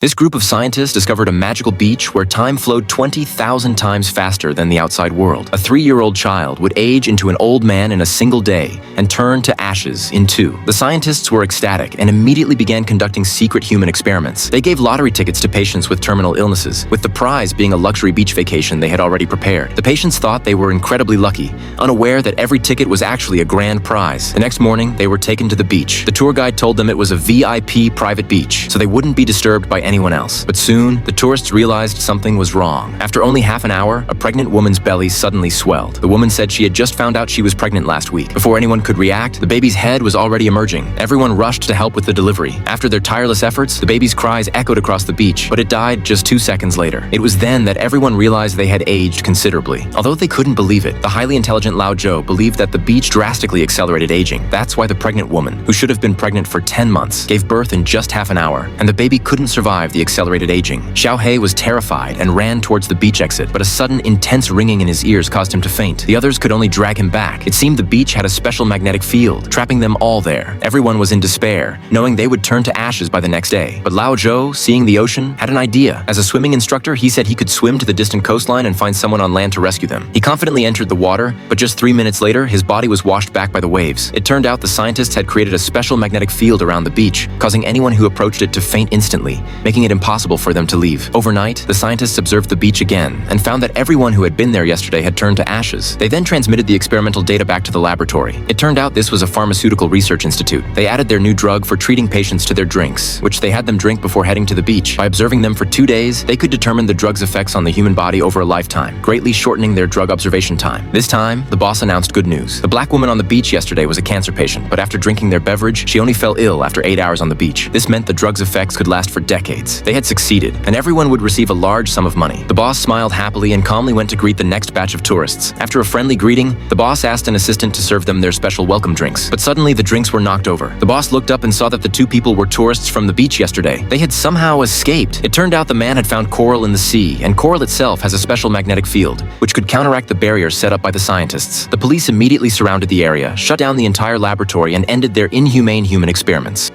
This group of scientists discovered a magical beach where time flowed 20,000 times faster than the outside world. A 3-year-old child would age into an old man in a single day and turn to ashes in 2. The scientists were ecstatic and immediately began conducting secret human experiments. They gave lottery tickets to patients with terminal illnesses, with the prize being a luxury beach vacation they had already prepared. The patients thought they were incredibly lucky, unaware that every ticket was actually a grand prize. The next morning, they were taken to the beach. The tour guide told them it was a VIP private beach, so they wouldn't be disturbed by anyone else. But soon, the tourists realized something was wrong. After only half an hour, a pregnant woman's belly suddenly swelled. The woman said she had just found out she was pregnant last week. Before anyone could react, the baby's head was already emerging. Everyone rushed to help with the delivery. After their tireless efforts, the baby's cries echoed across the beach, but it died just 2 seconds later. It was then that everyone realized they had aged considerably. Although they couldn't believe it, the highly intelligent Lao Zhou believed that the beach drastically accelerated aging. That's why the pregnant woman, who should have been pregnant for 10 months, gave birth in just half an hour, and the baby couldn't survive the accelerated aging. Xiao He was terrified and ran towards the beach exit, but a sudden intense ringing in his ears caused him to faint. The others could only drag him back. It seemed the beach had a special magnetic field, trapping them all there. Everyone was in despair, knowing they would turn to ashes by the next day. But Lao Zhou, seeing the ocean, had an idea. As a swimming instructor, he said he could swim to the distant coastline and find someone on land to rescue them. He confidently entered the water, but just 3 minutes later, his body was washed back by the waves. It turned out the scientists had created a special magnetic field around the beach, causing anyone who approached it to faint instantly, making it impossible for them to leave. Overnight, the scientists observed the beach again and found that everyone who had been there yesterday had turned to ashes. They then transmitted the experimental data back to the laboratory. It turned out this was a pharmaceutical research institute. They added their new drug for treating patients to their drinks, which they had them drink before heading to the beach. By observing them for 2 days, they could determine the drug's effects on the human body over a lifetime, greatly shortening their drug observation time. This time, the boss announced good news. The black woman on the beach yesterday was a cancer patient, but after drinking their beverage, she only fell ill after 8 hours on the beach. This meant the drug's effects could last for decades. They had succeeded, and everyone would receive a large sum of money. The boss smiled happily and calmly went to greet the next batch of tourists. After a friendly greeting, the boss asked an assistant to serve them their special welcome drinks. But suddenly, the drinks were knocked over. The boss looked up and saw that the 2 people were tourists from the beach yesterday. They had somehow escaped. It turned out the man had found coral in the sea, and coral itself has a special magnetic field, which could counteract the barriers set up by the scientists. The police immediately surrounded the area, shut down the entire laboratory, and ended their inhumane human experiments.